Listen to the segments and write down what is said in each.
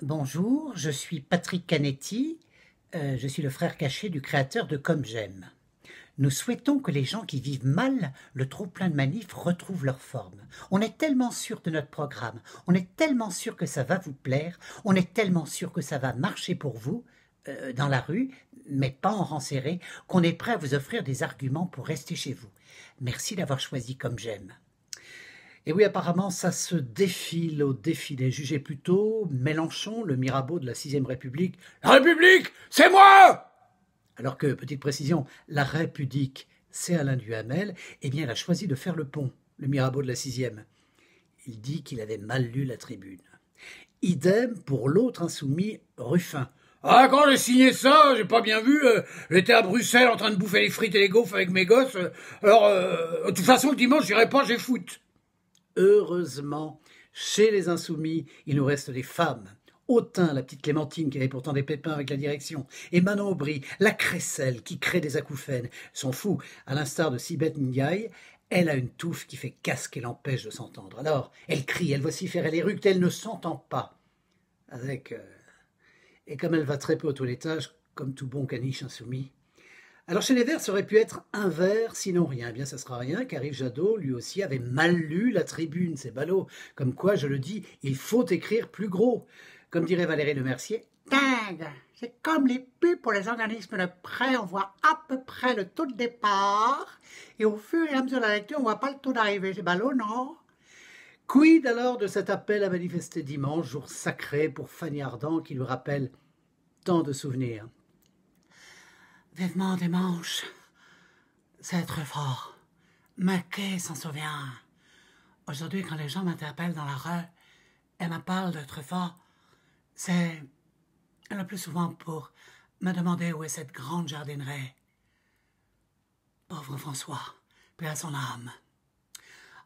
Bonjour, je suis Patrick Canetti, je suis le frère caché du créateur de Comme J'aime. Nous souhaitons que les gens qui vivent mal le trop-plein de manifs retrouvent leur forme. On est tellement sûr de notre programme, on est tellement sûr que ça va vous plaire, on est tellement sûr que ça va marcher pour vous, dans la rue, mais pas en rang serré, qu'on est prêt à vous offrir des arguments pour rester chez vous. Merci d'avoir choisi Comme J'aime. Et oui, apparemment, ça se défile au défilé. Jugez plutôt Mélenchon, le Mirabeau de la 6ème République. La République, c'est moi! Alors que, petite précision, la République, c'est Alain Duhamel, eh bien, il a choisi de faire le pont, le Mirabeau de la 6ème. Il dit qu'il avait mal lu la tribune. Idem pour l'autre insoumis, Ruffin. Ah, quand j'ai signé ça, j'ai pas bien vu. J'étais à Bruxelles en train de bouffer les frites et les gaufres avec mes gosses. De toute façon, le dimanche, j'irai pas, j'ai foot. Heureusement, chez les insoumis, il nous reste des femmes. Autain, la petite Clémentine qui avait pourtant des pépins avec la direction, et Manon Aubry, la crécelle qui crée des acouphènes. S'en fout, à l'instar de Sibeth Ndiaye, elle a une touffe qui fait casque et l'empêche de s'entendre. Alors, elle crie, elle vocifère, elle éructe, elle ne s'entend pas. Et comme elle va très peu au toilettage, comme tout bon caniche insoumis. Alors chez les Verts, ça aurait pu être un vert, sinon rien. Eh bien, ça sera rien, car Yves Jadot, lui aussi, avait mal lu la tribune, c'est ballot. Comme quoi, je le dis, il faut écrire plus gros. Comme dirait Valérie Lemercier, dingue, c'est comme les pubs pour les organismes de prêt, on voit à peu près le taux de départ, et au fur et à mesure de la lecture, on voit pas le taux d'arrivée. C'est ballot, non? Quid alors de cet appel à manifester dimanche, jour sacré pour Fanny Ardant, qui lui rappelle tant de souvenirs? Vivement dimanche, c'est très fort. Mais qui s'en souvient? Aujourd'hui, quand les gens m'interpellent dans la rue et me parlent de Truffaut, c'est le plus souvent pour me demander où est cette grande jardinerie. Pauvre François, paix à son âme.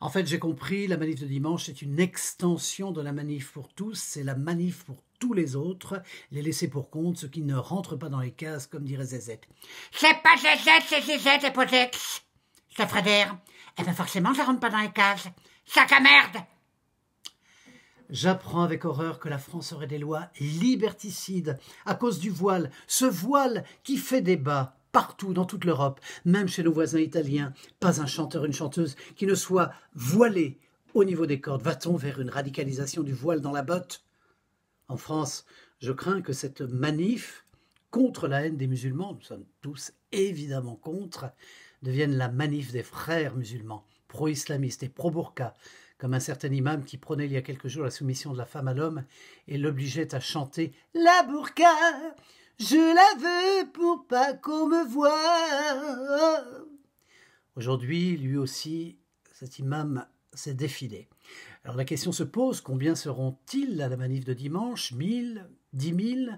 En fait, j'ai compris, la manif de dimanche, c'est une extension de la manif pour tous, c'est la manif pour tous les autres, les laissés pour compte, ceux qui ne rentrent pas dans les cases, comme dirait Zézette. C'est pas Zézette, c'est Zézette et Potex. Ça ferait dire, eh bien forcément, ça rentre pas dans les cases. Sac à merde! J'apprends avec horreur que la France aurait des lois liberticides à cause du voile, ce voile qui fait débat partout dans toute l'Europe, même chez nos voisins italiens. Pas un chanteur, une chanteuse qui ne soit voilé au niveau des cordes. Va-t-on vers une radicalisation du voile dans la botte? En France, je crains que cette manif contre la haine des musulmans, nous sommes tous évidemment contre, devienne la manif des frères musulmans, pro-islamistes et pro-burqa, comme un certain imam qui prônait il y a quelques jours la soumission de la femme à l'homme et l'obligeait à chanter « La burqa, je la veux pour pas qu'on me voie ». Aujourd'hui, lui aussi, cet imam s'est défilé. Alors la question se pose, combien seront-ils à la manif de dimanche? 1000, 10 000,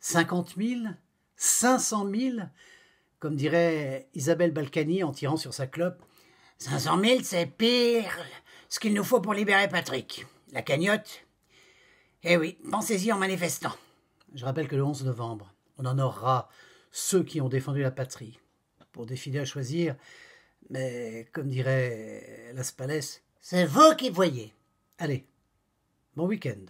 50 000, 500 000? Comme dirait Isabelle Balkany en tirant sur sa clope, 500 000, c'est pire ce qu'il nous faut pour libérer Patrick. La cagnotte? Eh oui, pensez-y en manifestant. Je rappelle que le 11 novembre, on honorera ceux qui ont défendu la patrie. Pour défiler à choisir, mais comme dirait Las Palais, c'est vous qui voyez. Allez, bon week-end.